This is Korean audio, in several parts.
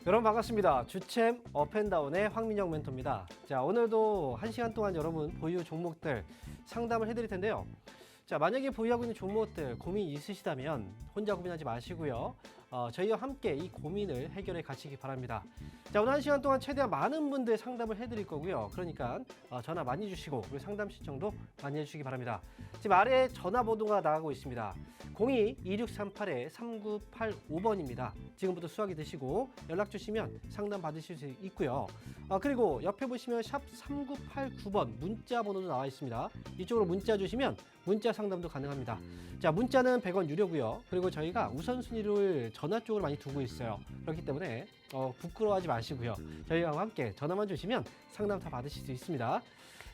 여러분 반갑습니다. 주챔 업앤다운의 황민영 멘토입니다. 자, 오늘도 1시간 동안 여러분 보유 종목들 상담을 해드릴 텐데요. 자, 만약에 보유하고 있는 종목들 고민 있으시다면 혼자 고민하지 마시고요. 저희와 함께 이 고민을 해결해 가시기 바랍니다. 자, 오늘 1시간 동안 최대한 많은 분들 상담을 해드릴 거고요. 그러니까 전화 많이 주시고 그리고 상담 신청도 많이 해주시기 바랍니다. 지금 아래에 전화번호가 나가고 있습니다. 02-2638-3985번입니다. 지금부터 수화기 되시고 연락 주시면 상담 받으실 수 있고요. 그리고 옆에 보시면 샵 3989번 문자 번호도 나와 있습니다. 이쪽으로 문자 주시면 문자 상담도 가능합니다. 자, 문자는 100원 유료고요. 그리고 저희가 우선순위를 전화 쪽으로 많이 두고 있어요. 그렇기 때문에 부끄러워하지 마시고요. 저희와 함께 전화만 주시면 상담 다 받으실 수 있습니다.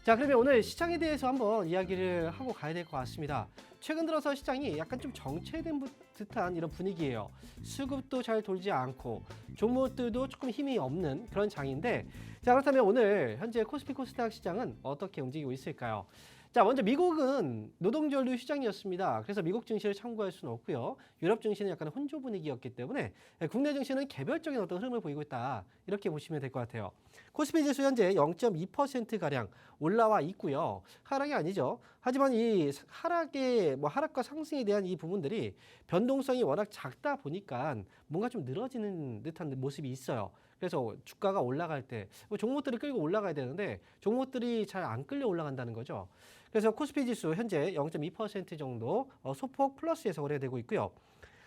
자, 그러면 오늘 시장에 대해서 한번 이야기를 하고 가야 될 것 같습니다. 최근 들어서 시장이 약간 좀 정체된 듯한 이런 분위기예요. 수급도 잘 돌지 않고 종목들도 조금 힘이 없는 그런 장인데, 자, 그렇다면 오늘 현재 코스피 코스닥 시장은 어떻게 움직이고 있을까요? 자, 먼저 미국은 노동전류 시장이었습니다. 그래서 미국 증시를 참고할 수는 없고요. 유럽 증시는 약간 혼조 분위기였기 때문에 국내 증시는 개별적인 어떤 흐름을 보이고 있다. 이렇게 보시면 될 것 같아요. 코스피 지수 현재 0.2%가량 올라와 있고요. 하락이 아니죠. 하지만 이 하락과 상승에 대한 이 부분들이 변동성이 워낙 작다 보니까 뭔가 좀 늘어지는 듯한 모습이 있어요. 그래서 주가가 올라갈 때 종목들을 끌고 올라가야 되는데 종목들이 잘 안 끌려 올라간다는 거죠. 그래서 코스피 지수 현재 0.2% 정도 소폭 플러스에서 거래되고 있고요.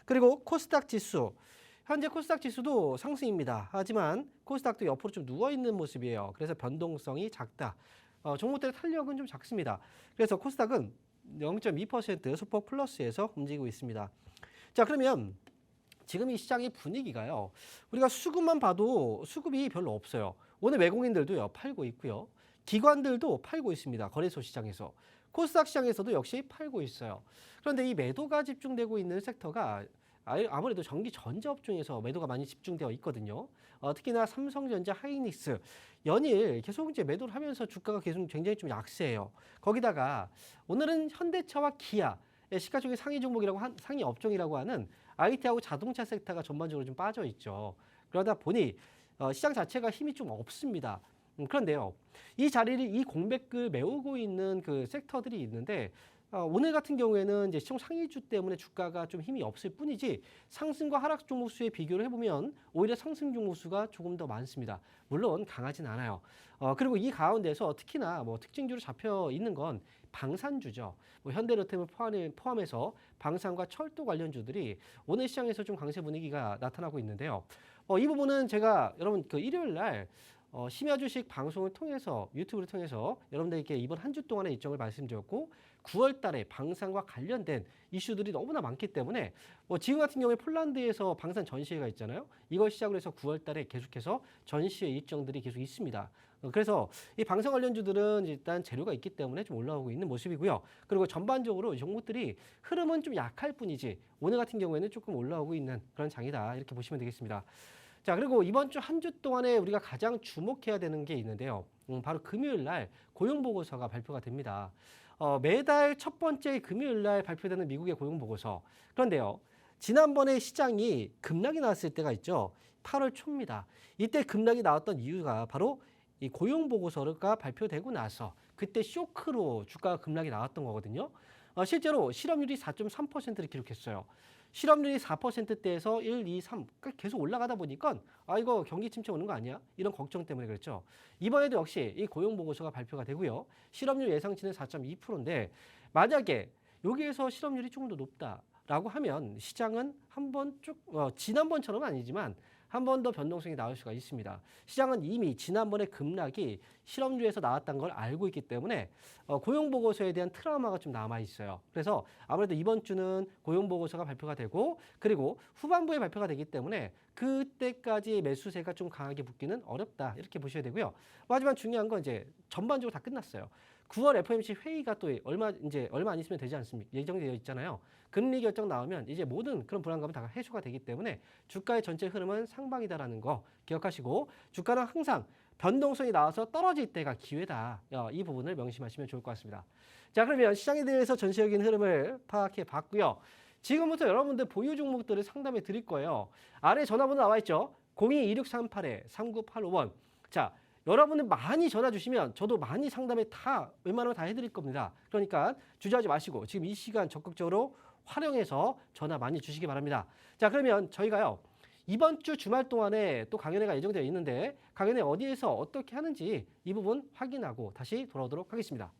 그리고 코스닥 지수 현재 코스닥 지수도 상승입니다. 하지만 코스닥도 옆으로 좀 누워있는 모습이에요. 그래서 변동성이 작다. 종목들의 탄력은 좀 작습니다. 그래서 코스닥은 0.2% 소폭 플러스에서 움직이고 있습니다. 자, 그러면 지금 이 시장의 분위기가요. 우리가 수급만 봐도 수급이 별로 없어요. 오늘 외국인들도요, 팔고 있고요. 기관들도 팔고 있습니다. 거래소 시장에서. 코스닥 시장에서도 역시 팔고 있어요. 그런데 이 매도가 집중되고 있는 섹터가 아무래도 전기 전자업종에서 매도가 많이 집중되어 있거든요. 특히나 삼성전자, 하이닉스 연일 계속 이제 매도를 하면서 주가가 계속 굉장히 좀 약세예요. 거기다가 오늘은 현대차와 기아 시가총액 상위 종목이라고 상위 업종이라고 하는 IT하고 자동차 섹터가 전반적으로 좀 빠져 있죠. 그러다 보니 시장 자체가 힘이 좀 없습니다. 그런데요, 이 자리를 이 공백을 메우고 있는 그 섹터들이 있는데 오늘 같은 경우에는 이제 시총 상위주 때문에 주가가 좀 힘이 없을 뿐이지 상승과 하락 종목 수에 비교를 해보면 오히려 상승 종목 수가 조금 더 많습니다. 물론 강하진 않아요. 그리고 이 가운데서 특히나 특징주로 잡혀 있는 건 방산주죠. 현대로템을 포함해서 방산과 철도 관련주들이 오늘 시장에서 좀 강세 분위기가 나타나고 있는데요. 이 부분은 제가 여러분 그 일요일 날 심야 주식 방송을 통해서 유튜브를 통해서 여러분들에게 이번 한 주 동안의 일정을 말씀드렸고 9월 달에 방산과 관련된 이슈들이 너무나 많기 때문에 지금 같은 경우에 폴란드에서 방산 전시회가 있잖아요. 이걸 시작으로 해서 9월 달에 계속해서 전시회 일정들이 계속 있습니다. 그래서 이 방산 관련주들은 일단 재료가 있기 때문에 좀 올라오고 있는 모습이고요. 그리고 전반적으로 이 종목들이 흐름은 좀 약할 뿐이지 오늘 같은 경우에는 조금 올라오고 있는 그런 장이다. 이렇게 보시면 되겠습니다. 자, 그리고 이번 주 한 주 동안에 우리가 가장 주목해야 되는 게 있는데요. 바로 금요일 날 고용보고서가 발표가 됩니다. 매달 첫 번째 금요일 날 발표되는 미국의 고용보고서. 그런데요, 지난번에 시장이 급락이 나왔을 때가 있죠. 8월 초입니다. 이때 급락이 나왔던 이유가 바로 이 고용보고서가 발표되고 나서 그때 쇼크로 주가가 급락이 나왔던 거거든요. 실제로 실업률이 4.3%를 기록했어요. 실업률이 4%대에서 1, 2, 3 계속 올라가다 보니까 이거 경기 침체 오는 거 아니야? 이런 걱정 때문에 그랬죠. 이번에도 역시 이 고용보고서가 발표가 되고요. 실업률 예상치는 4.2%인데 만약에 여기에서 실업률이 조금 더 높다라고 하면 시장은 한번 지난번처럼은 아니지만 한 번 더 변동성이 나올 수가 있습니다. 시장은 이미 지난번에 급락이 실업률에서 나왔다는 걸 알고 있기 때문에 고용보고서에 대한 트라우마가 좀 남아있어요. 그래서 아무래도 이번 주는 고용보고서가 발표가 되고 그리고 후반부에 발표가 되기 때문에 그때까지 매수세가 좀 강하게 붙기는 어렵다. 이렇게 보셔야 되고요. 하지만 중요한 건 이제 전반적으로 다 끝났어요. 9월 FOMC 회의가 또 얼마 안 있으면 되지 않습니까? 예정되어 있잖아요. 금리 결정 나오면 이제 모든 그런 불안감은 다 해소가 되기 때문에 주가의 전체 흐름은 상방이다라는 거 기억하시고 주가는 항상 변동성이 나와서 떨어질 때가 기회다. 이 부분을 명심하시면 좋을 것 같습니다. 자, 그러면 시장에 대해서 전체적인 흐름을 파악해 봤고요. 지금부터 여러분들 보유 종목들을 상담해 드릴 거예요. 아래 전화번호 나와 있죠? 02-2638-3985번. 자, 여러분들 많이 전화 주시면 저도 많이 상담에 다 웬만하면 다 해드릴 겁니다. 그러니까 주저하지 마시고 지금 이 시간 적극적으로 활용해서 전화 많이 주시기 바랍니다. 자, 그러면 저희가요. 이번 주 주말 동안에 또 강연회가 예정되어 있는데 강연회 어디에서 어떻게 하는지 이 부분 확인하고 다시 돌아오도록 하겠습니다.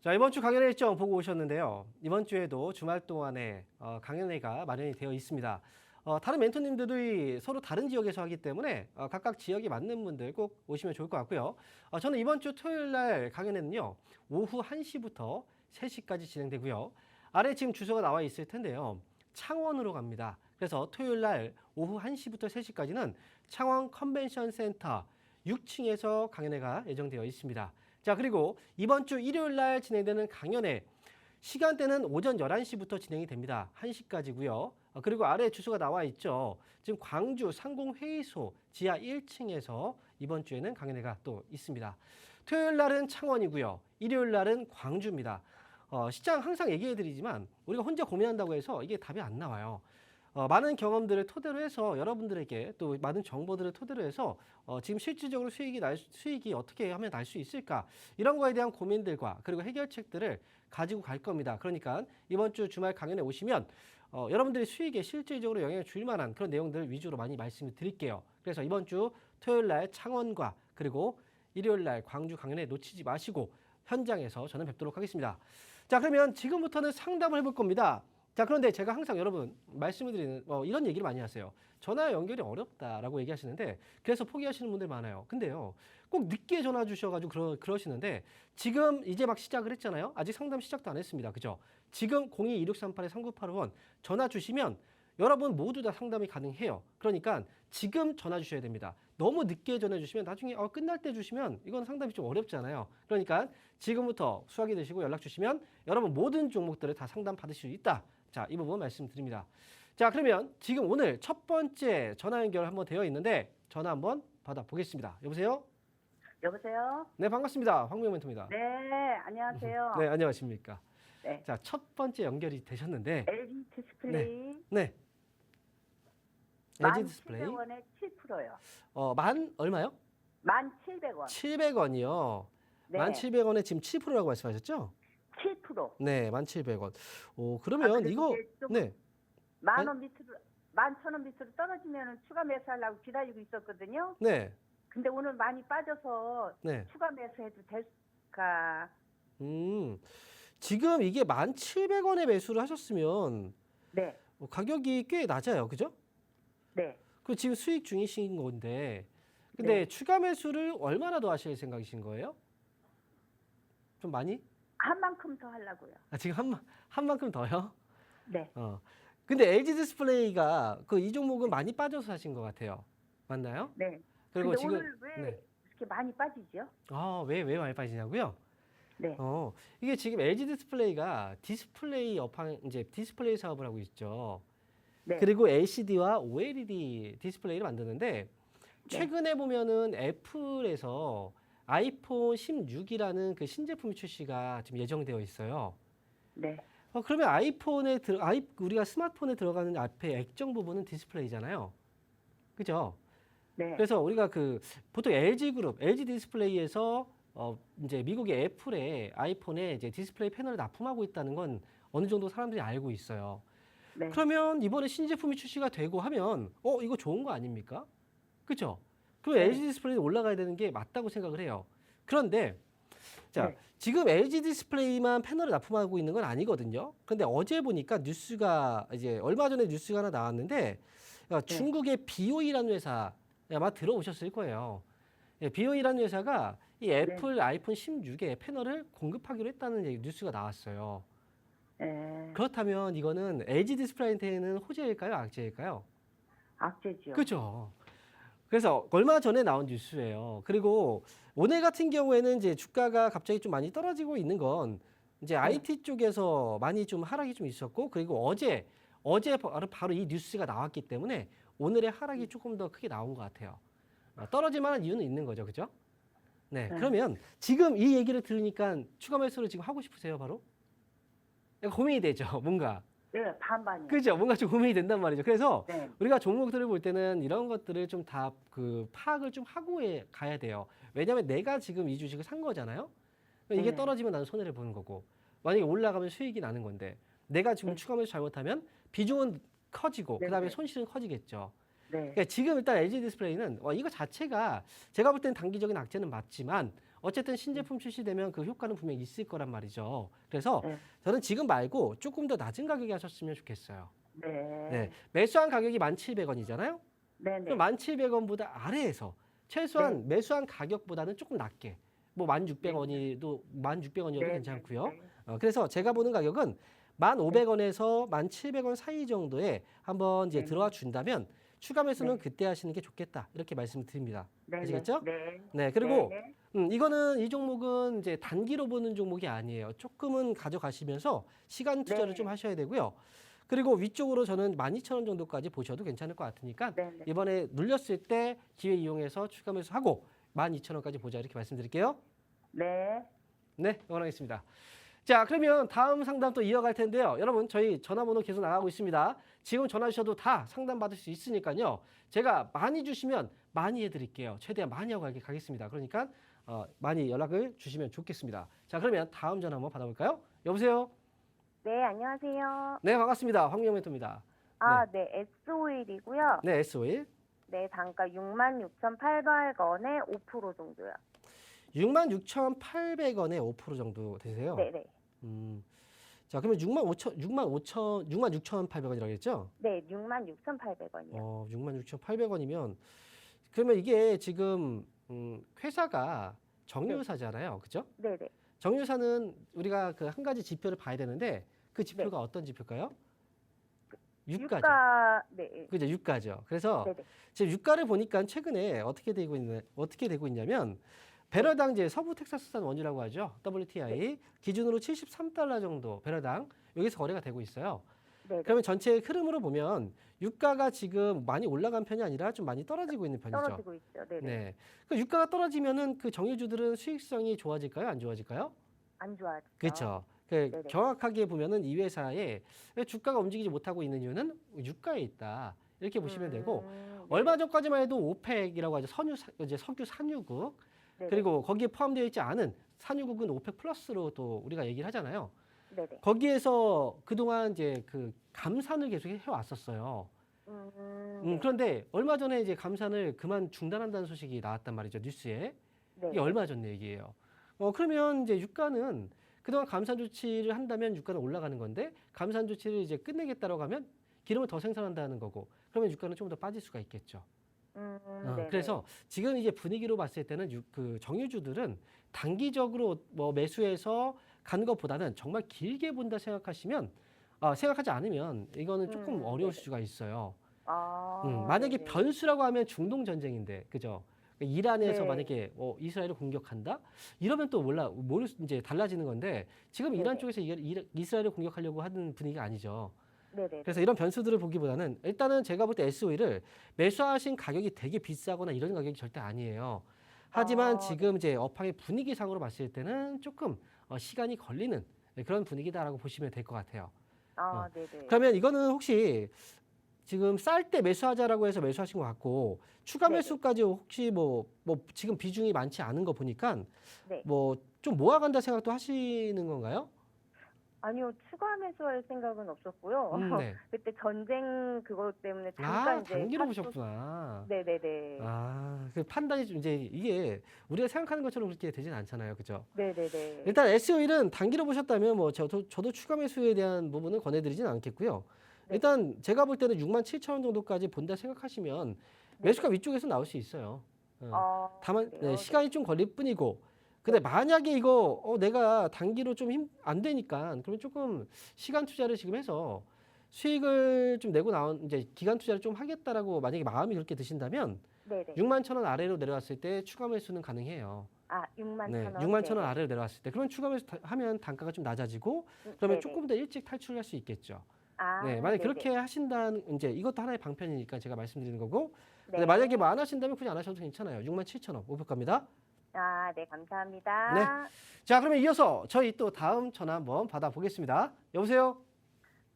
자, 이번 주 강연회 일정 보고 오셨는데요. 이번 주에도 주말 동안에 강연회가 마련이 되어 있습니다. 다른 멘토님들이 서로 다른 지역에서 하기 때문에 각각 지역에 맞는 분들 꼭 오시면 좋을 것 같고요. 저는 이번 주 토요일 날 강연회는요. 오후 1시부터 3시까지 진행되고요. 아래 지금 주소가 나와 있을 텐데요. 창원으로 갑니다. 그래서 토요일 날 오후 1시부터 3시까지는 창원 컨벤션 센터 6층에서 강연회가 예정되어 있습니다. 자, 그리고 이번 주 일요일 날 진행되는 강연회 시간대는 오전 11시부터 진행이 됩니다. 1시까지고요. 그리고 아래 주소가 나와 있죠. 지금 광주 상공회의소 지하 1층에서 이번 주에는 강연회가 또 있습니다. 토요일 날은 창원이고요. 일요일 날은 광주입니다. 시장 항상 얘기해 드리지만 우리가 혼자 고민한다고 해서 이게 답이 안 나와요. 많은 경험들을 토대로 해서 여러분들에게 또 많은 정보들을 토대로 해서 지금 실질적으로 수익이 어떻게 하면 날 수 있을까 이런 거에 대한 고민들과 그리고 해결책들을 가지고 갈 겁니다. 그러니까 이번 주 주말 강연에 오시면 여러분들이 수익에 실질적으로 영향을 줄 만한 그런 내용들 위주로 많이 말씀을 드릴게요. 그래서 이번 주 토요일 날 창원과 그리고 일요일 날 광주 강연에 놓치지 마시고 현장에서 저는 뵙도록 하겠습니다. 자, 그러면 지금부터는 상담을 해볼 겁니다. 자, 그런데 제가 항상 여러분 말씀을 드리는 이런 얘기를 많이 하세요. 전화 연결이 어렵다라고 얘기하시는데 그래서 포기하시는 분들 많아요. 근데요. 꼭 늦게 전화 주셔가지고 그러시는데 지금 이제 막 시작을 했잖아요. 아직 상담 시작도 안 했습니다. 그죠? 지금 02-2638-3985번 전화 주시면 여러분 모두 다 상담이 가능해요. 그러니까 지금 전화 주셔야 됩니다. 너무 늦게 전화 주시면 나중에 끝날 때 주시면 이건 상담이 좀 어렵잖아요. 그러니까 지금부터 수학이 되시고 연락 주시면 여러분 모든 종목들을 다 상담 받으실 수 있다. 자, 이 부분 말씀드립니다. 자, 그러면 지금 오늘 첫 번째 전화 연결 한번 되어 있는데 전화 한번 받아보겠습니다. 여보세요? 여보세요? 네, 반갑습니다. 황미영 멘토입니다. 네, 안녕하세요. 네, 안녕하십니까? 네. 자, 첫 번째 연결이 되셨는데 LG 디스플레이 네. LG 디스플레이 1,700원에 7%요. 만 얼마요? 1,700원. 700원이요. 네. 1,700원에 지금 7%라고 말씀하셨죠? 7%. 네, 1,700원. 그러면 이거 네. 만원 밑으로 11,000원 밑으로 떨어지면 추가 매수하려고 기다리고 있었거든요. 네. 근데 오늘 많이 빠져서 네. 추가 매수해도 될까? 지금 이게 1,700원에 매수를 하셨으면 네. 가격이 꽤 낮아요. 그죠? 네. 그 지금 수익 중이신 건데, 근데 네. 추가 매수를 얼마나 더 하실 생각이신 거예요? 좀 많이? 한 만큼 더 하려고요. 아, 지금 한 만큼 더요? 네. 어. 근데 LG 디스플레이가 그 이 종목은 많이 빠져서 하신 것 같아요. 맞나요? 네. 그리고 근데 지금 오늘 왜 네. 이렇게 많이 빠지죠? 왜 많이 빠지냐고요? 네. 이게 지금 LG 디스플레이가 디스플레이 업황 이제 디스플레이 사업을 하고 있죠. 네. 그리고 LCD와 OLED 디스플레이를 만드는데 네. 최근에 보면은 애플에서 아이폰 16이라는 그 신제품이 출시가 지금 예정되어 있어요. 네. 그러면 우리가 스마트폰에 들어가는 앞에 액정 부분은 디스플레이잖아요. 그죠? 네. 그래서 우리가 그 보통 LG 그룹, LG 디스플레이에서 이제 미국의 애플의 아이폰에 이제 디스플레이 패널을 납품하고 있다는 건 어느 정도 사람들이 알고 있어요. 네. 그러면 이번에 신제품이 출시가 되고 하면 이거 좋은 거 아닙니까? 그죠? 그럼 네. LG 디스플레이 올라가야 되는 게 맞다고 생각을 해요. 그런데 자, 네. 지금 LG 디스플레이만 패널을 납품하고 있는 건 아니거든요. 근데 어제 보니까 뉴스가 이제 얼마 전에 뉴스가 하나 나왔는데 중국의 BOE라는 회사 아마 들어오셨을 거예요. BOE라는 회사가 이 애플 아이폰 16에 패널을 공급하기로 했다는 뉴스가 나왔어요. 네. 그렇다면 이거는 LG 디스플레이한테는 호재일까요, 악재일까요? 악재죠. 그렇죠. 그래서 얼마 전에 나온 뉴스예요. 그리고 오늘 같은 경우에는 이제 주가가 갑자기 좀 많이 떨어지고 있는 건 이제 IT 쪽에서 많이 좀 하락이 좀 있었고, 그리고 어제 바로 이 뉴스가 나왔기 때문에 오늘의 하락이 조금 더 크게 나온 것 같아요. 떨어질 만한 이유는 있는 거죠, 그죠? 네, 그러면 지금 이 얘기를 들으니까 추가 매수를 지금 하고 싶으세요, 바로? 고민이 되죠, 뭔가. 네. 반반이요. 그죠? 뭔가 좀 고민이 된단 말이죠. 그래서 네. 우리가 종목들을 볼 때는 이런 것들을 좀 다 그 파악을 좀 하고 가야 돼요. 왜냐하면 내가 지금 이 주식을 산 거잖아요. 이게 네. 떨어지면 나는 손해를 보는 거고, 만약에 올라가면 수익이 나는 건데, 내가 지금 네. 추가 매수 잘못하면 비중은 커지고 네, 그다음에 네. 손실은 커지겠죠. 네. 그러니까 지금 일단 LG 디스플레이는 이거 자체가 제가 볼 때는 단기적인 악재는 맞지만 어쨌든 신제품 출시되면 그 효과는 분명히 있을 거란 말이죠. 그래서 네. 저는 지금 말고 조금 더 낮은 가격에 하셨으면 좋겠어요. 네. 네, 매수한 가격이 1,700원이잖아요. 네. 네. 그럼 1,700원보다 아래에서 최소한 매수한 가격보다는 조금 낮게 뭐 1,600원이도 1,600원이어도 네. 괜찮고요. 네. 그래서 제가 보는 가격은 1,500원에서 1,700원 사이 정도에 한번 이제 네. 들어와 준다면 추가 매수는 네. 그때 하시는 게 좋겠다 이렇게 말씀드립니다. 네. 아시겠죠? 네. 네, 그리고 네. 이거는 이 종목은 이제 단기로 보는 종목이 아니에요. 조금은 가져가시면서 시간 투자를 네. 좀 하셔야 되고요. 그리고 위쪽으로 저는 12,000원 정도까지 보셔도 괜찮을 것 같으니까 네. 네. 이번에 눌렸을 때 기회 이용해서 추가 매수하고 12,000원까지 보자 이렇게 말씀드릴게요. 네. 네, 응원하겠습니다. 자, 그러면 다음 상담 또 이어갈 텐데요. 여러분, 저희 전화번호 계속 나가고 있습니다. 지금 전화 주셔도 다 상담 받을 수 있으니까요. 제가 많이 주시면 많이 해드릴게요. 최대한 많이 하고 가겠습니다. 그러니까 많이 연락을 주시면 좋겠습니다. 자, 그러면 다음 전화 한번 받아볼까요? 여보세요? 네, 안녕하세요. 네, 반갑습니다. 황영 멘토입니다. 네, S51이고요. 네, S51. 네, 단가 66,800원에 5% 정도요. 66,800원에 5% 정도 되세요? 네, 네. 자, 그러면 66,800원이라고 했죠? 네, 66,800원이요. 66,800원이면 그러면 이게 지금 회사가 정유사잖아요. 그죠? 네, 네. 정유사는 우리가 그 한 가지 지표를 봐야 되는데 그 지표가 어떤 지표일까요? 유가죠. 네. 그죠? 유가죠. 그래서 네, 네. 지금 유가를 보니까 최근에 어떻게 되고 있냐면 배럴당 이제 서부 텍사스산 원유라고 하죠. WTI 기준으로 73달러 정도 배럴당 여기서 거래가 되고 있어요. 네, 네. 그러면 전체 흐름으로 보면 유가가 지금 많이 올라간 편이 아니라 좀 많이 떨어지고 있는 편이죠. 떨어지고 있죠. 네, 네. 네. 그 유가가 떨어지면은 그 정유주들은 수익성이 좋아질까요? 안 좋아질까요? 안 좋아죠. 그렇죠. 네네. 정확하게 보면은 이 회사의 주가가 움직이지 못하고 있는 이유는 유가에 있다. 이렇게 보시면 되고 네. 얼마 전까지만 해도 오펙이라고 하죠. 이제 석유 산유국 네네. 그리고 거기에 포함되어 있지 않은 산유국은 오펙 플러스로 또 우리가 얘기를 하잖아요. 네네. 거기에서 그동안 이제 그 감산을 계속 해왔었어요. 네. 그런데 얼마 전에 이제 감산을 그만 중단한다는 소식이 나왔단 말이죠. 뉴스에. 네. 이게 얼마 전 얘기예요. 그러면 이제 유가는 그동안 감산 조치를 한다면 유가는 올라가는 건데 감산 조치를 이제 끝내겠다라고 하면 기름을 더 생산한다는 거고 그러면 유가는 좀 더 빠질 수가 있겠죠. 네네. 그래서 지금 이제 분위기로 봤을 때는 그 정유주들은 단기적으로 뭐 매수해서 간 것보다는 정말 길게 본다 생각하시면 생각하지 않으면 이거는 조금 어려울 네네. 수가 있어요. 아, 만약에 네네. 변수라고 하면 중동 전쟁인데, 그죠? 이란에서 네. 만약에 이스라엘을 공격한다? 이러면 또 이제 달라지는 건데 지금 이란 네네. 쪽에서 이스라엘을 공격하려고 하는 분위기가 아니죠. 네네. 그래서 이런 변수들을 보기보다는 일단은 제가 볼 때 SOE를 매수하신 가격이 되게 비싸거나 이런 가격이 절대 아니에요. 하지만 아, 지금 이제 업황의 분위기상으로 봤을 때는 조금 시간이 걸리는 그런 분위기다라고 보시면 될 것 같아요. 아, 네네. 그러면 이거는 혹시 지금 쌀 때 매수하자라고 해서 매수하신 것 같고 추가 네네. 매수까지 혹시 뭐 지금 비중이 많지 않은 거 보니까 네. 뭐 좀 모아간다 생각도 하시는 건가요? 아니요, 추가 매수할 생각은 없었고요. 네. 그때 전쟁 그것 때문에 잠깐 이제 단기로 보셨구나. 네네네. 그 판단이 좀 이제 이게 우리가 생각하는 것처럼 그렇게 되진 않잖아요. 그죠? 네네네. 일단 SOE는 단기로 보셨다면 뭐 저도 추가 매수에 대한 부분은 권해드리진 않겠고요. 네. 일단 제가 볼 때는 67,000원 정도까지 본다 생각하시면 매수가 위쪽에서 나올 수 있어요. 아, 다만 그래요? 시간이 좀 걸릴 뿐이고 근데 만약에 이거 내가 단기로 좀 안 되니까 그러면 조금 시간 투자를 지금 해서 수익을 좀 내고 이제 기간 투자를 좀 하겠다라고 만약에 마음이 그렇게 드신다면 네네. 61,000원 아래로 내려왔을 때 추가 매수는 가능해요. 아, 6만 네, 1,000원. 61,000원 아래로 내려왔을 때 그러면 추가 매수 하면 단가가 좀 낮아지고 그러면 네네. 조금 더 일찍 탈출할 수 있겠죠. 아, 네, 만약 네네. 그렇게 하신다는 이제 이것도 하나의 방편이니까 제가 말씀드리는 거고. 네. 근데 만약에 뭐 안 하신다면 굳이 안 하셔도 괜찮아요. 67,000원 목표 갑니다. 아, 네, 감사합니다. 네. 자, 그러면 이어서 저희 또 다음 전화 한번 받아보겠습니다. 여보세요?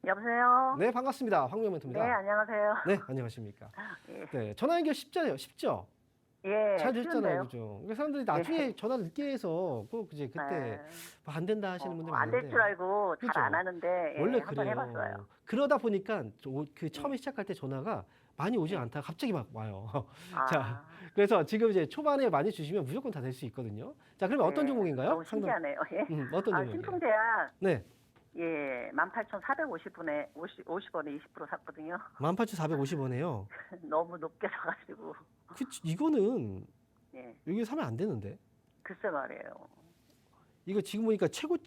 여보세요? 네, 반갑습니다. 황명 네, 멘토입니다. 안녕하세요. 네, 안녕하십니까? 예, 네, 전화 연결 쉽죠? 예, 잘 되셨잖아요, 쉬운데요? 그죠? 그러니까 사람들이 나중에 전화 늦게 해서 꼭 이제 그때 안 된다 하시는 분들 안 많은데 될 줄 알고 잘 그죠? 안 하는데 예, 원래 한번 해봤어요. 그래요. 그러다 보니까 그 처음에 시작할 때 전화가 많이 오지 네. 않다가 갑자기 막 와요. 아, 자, 그래서 지금 이제 초반에 많이 주시면 무조건 다 될 수 있거든요. 자, 그러면 어떤 네, 종목인가요? 너무 신기하네요. 예. 어떤 아, 종목이에요? 신풍제약 네, 예, 18,450원에 50원에 20% 샀거든요. 18,450원에요. 너무 높게 사가지고 이거는 예, 여기 사면 안 되는데. 글쎄 말이에요. 이거 지금 보니까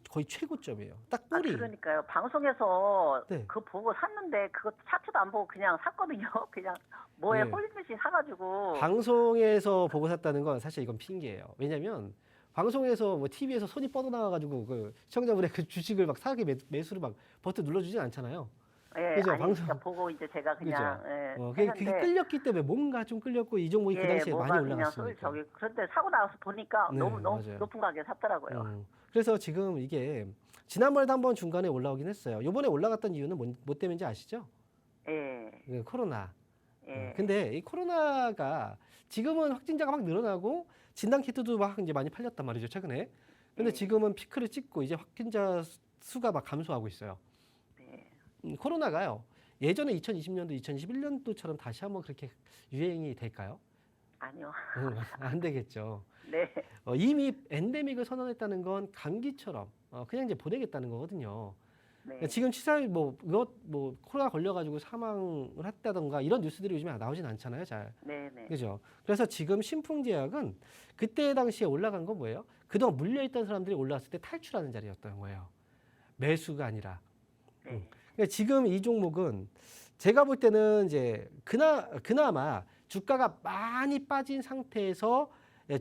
거의 최고점이에요. 딱 아, 꼬리. 그러니까요. 방송에서 네. 그거 보고 샀는데 그거 차트도 안 보고 그냥 샀거든요. 그냥 뭐에 네. 홀린 듯이 사가지고 방송에서 보고 샀다는 건 사실 이건 핑계예요. 왜냐면 방송에서 뭐 TV에서 손이 뻗어나와가지고 그 시청자분의 그 주식을 막 사기 매수를 막 버튼 눌러주진 않잖아요. 예, 그죠? 아니 방송- 진짜 보고 이제 제가 그냥 그죠? 예, 그게 했는데 끌렸기 때문에 뭔가 좀 끌렸고 이 종목이 그 당시에 많이 뭐가 그냥 올라갔으니까. 그런데 사고 나서 보니까 네, 너무 맞아요. 높은 가격에 샀더라고요. 그래서 지금 이게 지난번에도 한번 중간에 올라오긴 했어요. 이번에 올라갔던 이유는 뭐 때문인지 아시죠? 예, 그 코로나. 예, 근데 이 코로나가 지금은 확진자가 막 늘어나고 진단키트도 막 이제 많이 팔렸단 말이죠, 최근에. 근데 예. 지금은 피크를 찍고 이제 확진자 수가 막 감소하고 있어요. 예. 코로나가요. 예전에 2020년도, 2021년도처럼 다시 한번 그렇게 유행이 될까요? 아니요. 안 되겠죠. 네, 이미 엔데믹을 선언했다는 건 감기처럼 그냥 이제 보내겠다는 거거든요. 네, 지금 치사율 뭐 코로나 걸려가지고 사망을 했다던가 이런 뉴스들이 요즘에 나오진 않잖아요, 잘. 네, 네, 그죠? 그래서 지금 신풍제약은 그때 당시에 올라간 건 뭐예요? 그동안 물려있던 사람들이 올라왔을 때 탈출하는 자리였던 거예요. 매수가 아니라. 네. 그러니까 지금 이 종목은 제가 볼 때는 이제 그나마 주가가 많이 빠진 상태에서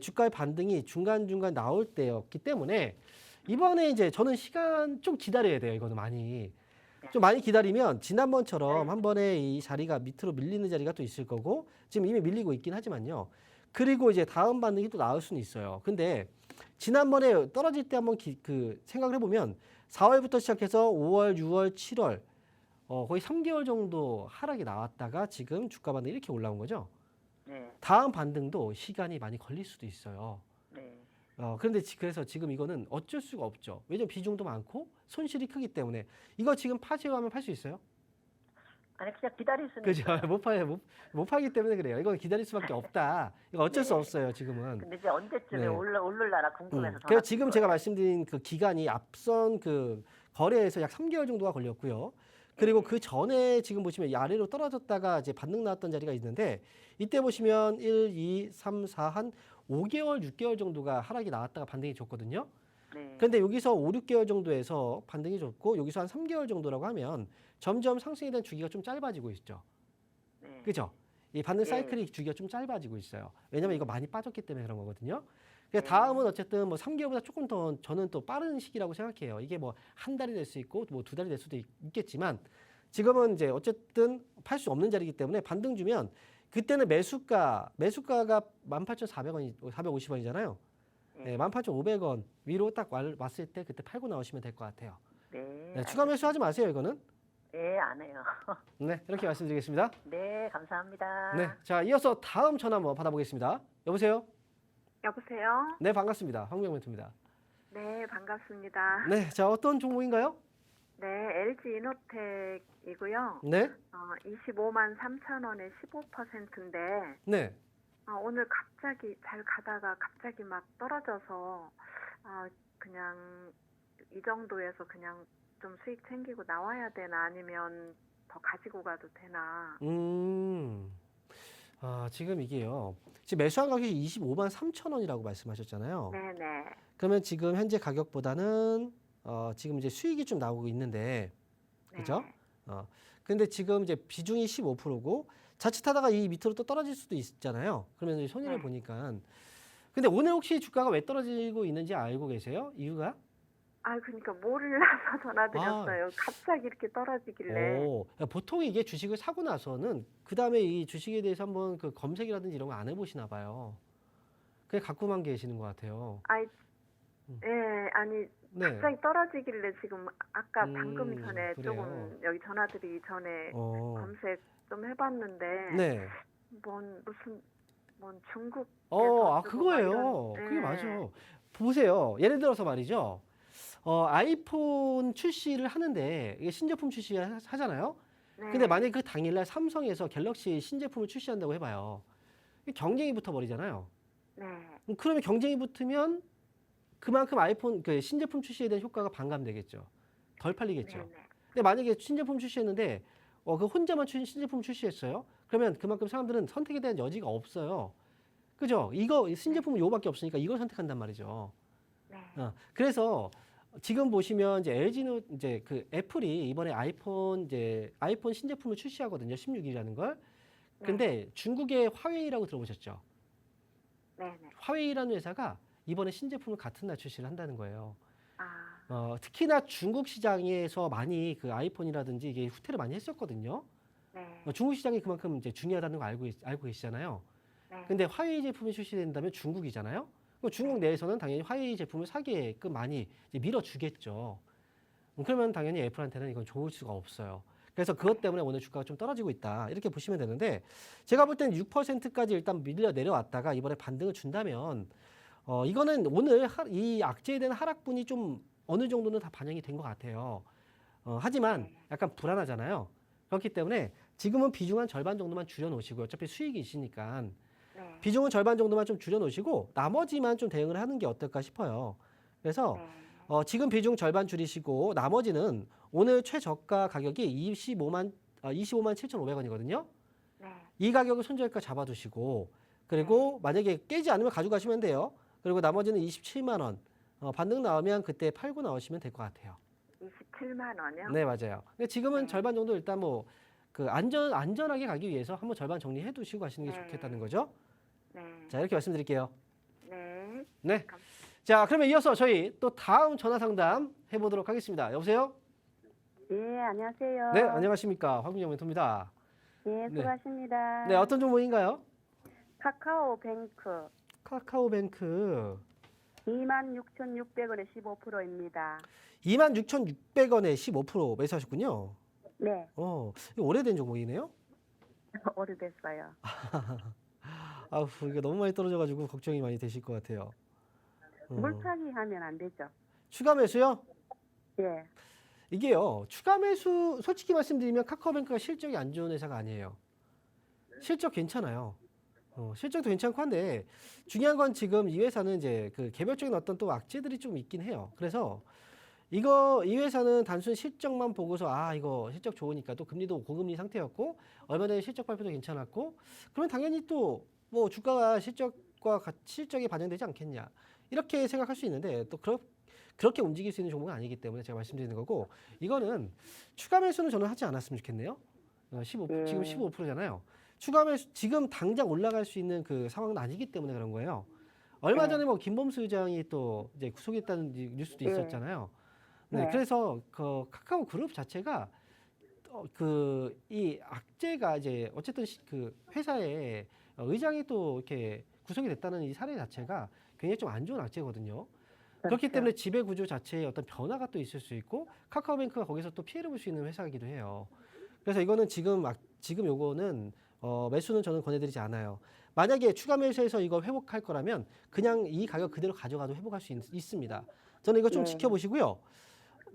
주가의 반등이 중간중간 나올 때였기 때문에 이번에 이제 저는 시간 좀 기다려야 돼요. 이거는 좀 많이 기다리면 지난번처럼 한 번에 이 자리가 밑으로 밀리는 자리가 또 있을 거고 지금 이미 밀리고 있긴 하지만요. 그리고 이제 다음 반등이 또 나올 수는 있어요. 근데 지난번에 떨어질 때 한번 생각을 해보면 4월부터 시작해서 5월, 6월, 7월 거의 3개월 정도 하락이 나왔다가 지금 주가 반등이 이렇게 올라온 거죠. 네, 다음 반등도 시간이 많이 걸릴 수도 있어요. 네. 그런데 그래서 지금 이거는 어쩔 수가 없죠. 왜냐면 비중도 많고 손실이 크기 때문에 이거 지금 파세요 하면 팔 수 있어요? 아니 그냥 기다릴 수는 그죠? 있어요. 못 팔기 때문에 그래요. 이건 기다릴 수밖에 없다. 이거 어쩔 수 네. 없어요. 지금은. 근데 이제 언제쯤에 네. 오를라나 궁금해서 전화 그래서 지금 드린 제가 거예요. 말씀드린 그 기간이 앞선 그 거래에서 약 3개월 정도가 걸렸고요. 그리고 그 전에 지금 보시면 이 아래로 떨어졌다가 이제 반등 나왔던 자리가 있는데 이때 보시면 1, 2, 3, 4 한 5개월, 6개월 정도가 하락이 나왔다가 반등이 줬거든요. 네. 그런데 여기서 5, 6개월 정도에서 반등이 줬고 여기서 한 3개월 정도라고 하면 점점 상승에 대한 주기가 좀 짧아지고 있죠. 네. 그죠? 이 반등 예. 사이클이 주기가 좀 짧아지고 있어요. 왜냐면 이거 많이 빠졌기 때문에 그런 거거든요. 네. 다음은 어쨌든 뭐 3개월보다 조금 더 저는 또 빠른 시기라고 생각해요. 이게 뭐 한 달이 될 수 있고 뭐 2달이 될 수도 있겠지만 지금은 이제 어쨌든 팔 수 없는 자리이기 때문에 반등 주면 그때는 매수가가 18,400원, 450원이잖아요. 네, 18,500원 위로 딱 왔을 때 그때 팔고 나오시면 될 것 같아요. 네. 네, 추가 매수하지 마세요, 이거는. 네, 안 해요. 네, 이렇게 말씀드리겠습니다. 네, 감사합니다. 네, 자 이어서 다음 전화 한번 받아보겠습니다. 여보세요? 여보세요? 네, 반갑습니다. 황명 멘토입니다. 네, 반갑습니다. 네, 자 어떤 종목인가요? 네, LG 이노텍이고요. 네, 25만 3천 원에 15%인데 네. 오늘 갑자기 잘 가다가 갑자기 막 떨어져서 그냥 이 정도에서 그냥 좀 수익 챙기고 나와야 되나 아니면 더 가지고 가도 되나? 지금 이게요. 지금 매수한 가격이 25만 3천 원이라고 말씀하셨잖아요. 네네. 그러면 지금 현재 가격보다는 지금 이제 수익이 좀 나오고 있는데, 그죠? 근데 지금 이제 비중이 15%고 자칫하다가 이 밑으로 또 떨어질 수도 있잖아요. 그러면 이제 손해를 네. 보니까. 근데 오늘 혹시 주가가 왜 떨어지고 있는지 알고 계세요? 이유가? 그러니까 몰라서 전화드렸어요. 갑자기 이렇게 떨어지길래. 보통 이게 주식을 사고 나서는 그 다음에 이 주식에 대해서 한번 그 검색이라든지 이런 거 안 해보시나 봐요. 그냥 갖고만 계시는 것 같아요. 아니 네. 갑자기 떨어지길래 지금 아까 방금 전에 그래요? 조금 여기 전화드리기 전에 검색 좀 해봤는데 네. 뭔 중국 그거예요. 그게 맞아. 보세요. 예를 들어서 말이죠. 아이폰 출시를 하는데 이게 신제품 출시를 하잖아요. 근데 만약에 그 당일날 삼성에서 갤럭시 신제품을 출시한다고 해봐요. 경쟁이 붙어버리잖아요. 네. 그러면 경쟁이 붙으면 그만큼 아이폰 그 신제품 출시에 대한 효과가 반감되겠죠. 덜 팔리겠죠. 네네. 근데 만약에 신제품 출시했는데 그 혼자만 신제품 출시했어요. 그러면 그만큼 사람들은 선택에 대한 여지가 없어요. 그죠? 이거 신제품은 요거밖에 없으니까 이걸 선택한단 말이죠. 네. 그래서 지금 보시면 이제 LG는 이제 그 애플이 이번에 아이폰 신제품을 출시하거든요. 16일이라는 걸. 근데 중국의 화웨이라고 들어보셨죠? 네네. 화웨이라는 회사가 이번에 신제품을 같은 날 출시를 한다는 거예요. 특히나 중국 시장에서 많이 그 아이폰이라든지 이게 후퇴를 많이 했었거든요. 네. 중국 시장이 그만큼 이제 중요하다는 거 알고 계시잖아요. 네. 근데 화웨이 제품이 출시된다면 중국이잖아요. 그럼 중국 내에서는 당연히 화웨이 제품을 사게끔 많이 이제 밀어주겠죠. 그러면 당연히 애플한테는 이건 좋을 수가 없어요. 그래서 그것 때문에 오늘 주가가 좀 떨어지고 있다. 이렇게 보시면 되는데 제가 볼 때는 6%까지 일단 밀려 내려왔다가 이번에 반등을 준다면 이거는 오늘 이 악재에 대한 하락분이 좀 어느 정도는 다 반영이 된 것 같아요. 하지만 약간 불안하잖아요. 그렇기 때문에 지금은 비중 한 절반 정도만 줄여놓으시고요. 어차피 수익이 있으니까 네. 비중은 절반 정도만 좀 줄여놓으시고 나머지만 좀 대응을 하는 게 어떨까 싶어요. 그래서 지금 비중 절반 줄이시고 나머지는 오늘 최저가 가격이 25만 7,500원이거든요. 네. 이 가격을 손절가 잡아두시고 그리고 만약에 깨지 않으면 가져가시면 돼요. 그리고 나머지는 27만 원 반등 나오면 그때 팔고 나오시면 될 것 같아요. 27만 원이요? 네, 맞아요. 근데 지금은 절반 정도 일단 뭐 그 안전하게 가기 위해서 한번 절반 정리해 두시고 하시는 게 좋겠다는 거죠. 네. 자, 이렇게 말씀드릴게요. 네. 네. 자, 그러면 이어서 저희 또 다음 전화 상담 해보도록 하겠습니다. 여보세요? 네, 안녕하세요. 네, 안녕하십니까. 황민영 멘토입니다. 네, 네. 수고하십니다. 네, 어떤 종목인가요? 카카오뱅크 카카오뱅크 26,600원에 15%입니다. 26,600원에 15% 매수하셨군요. 네, 이거 오래된 종목이네요. 오래됐어요. 아우, 이게 너무 많이 떨어져가지고 걱정이 많이 되실 것 같아요. 물타기 하면 안 되죠? 추가 매수요? 예. 이게요, 추가 매수, 솔직히 말씀드리면 카카오뱅크가 실적이 안 좋은 회사가 아니에요. 실적 괜찮아요. 실적도 괜찮고 한데, 중요한 건 지금 이 회사는 이제 그 개별적인 어떤 또 악재들이 좀 있긴 해요. 그래서 이 회사는 단순 실적만 보고서 이거 실적 좋으니까 또 금리도 고금리 상태였고 얼마 전에 실적 발표도 괜찮았고 그러면 당연히 또 뭐 주가가 실적이 반영되지 않겠냐 이렇게 생각할 수 있는데 또 그렇게 움직일 수 있는 종목은 아니기 때문에 제가 말씀드리는 거고 이거는 추가 매수는 저는 하지 않았으면 좋겠네요. 15 지금 15%잖아요. 추가 매수 지금 당장 올라갈 수 있는 그 상황은 아니기 때문에 그런 거예요. 얼마 전에 뭐 김범수 의장이 또 이제 구속했다는 뉴스도 있었잖아요. 네, 그래서 그 카카오 그룹 자체가 이 악재가 이제 어쨌든 그 회사의 의장이 또 이렇게 구속이 됐다는 이 사례 자체가 굉장히 좀 안 좋은 악재거든요. 그렇기 때문에 지배 구조 자체에 어떤 변화가 또 있을 수 있고 카카오뱅크가 거기서 또 피해를 볼 수 있는 회사이기도 해요. 그래서 이거는 지금 요거는 매수는 저는 권해드리지 않아요. 만약에 추가 매수해서 이거 회복할 거라면 그냥 이 가격 그대로 가져가도 회복할 수 있습니다. 저는 이거 좀 지켜보시고요.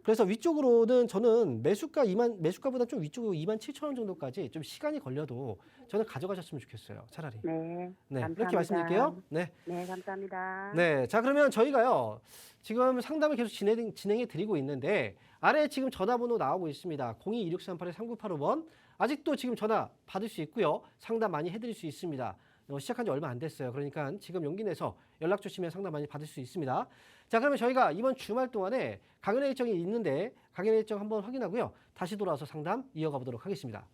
그래서 위쪽으로는 저는 매수가보다 좀 위쪽으로 27,000원 정도까지 좀 시간이 걸려도 저는 가져가셨으면 좋겠어요. 차라리. 네. 네, 감사합니다. 이렇게 말씀드릴게요. 네. 네, 감사합니다. 네, 자 그러면 저희가요 지금 상담을 계속 진행해 드리고 있는데 아래에 지금 전화번호 나오고 있습니다. 02-2638-3985번 아직도 지금 전화 받을 수 있고요. 상담 많이 해드릴 수 있습니다. 시작한 지 얼마 안 됐어요. 그러니까 지금 용기 내서 연락 주시면 상담 많이 받을 수 있습니다. 자 그러면 저희가 이번 주말 동안에 강연회 일정이 있는데 강연회 일정 한번 확인하고요. 다시 돌아와서 상담 이어가 보도록 하겠습니다.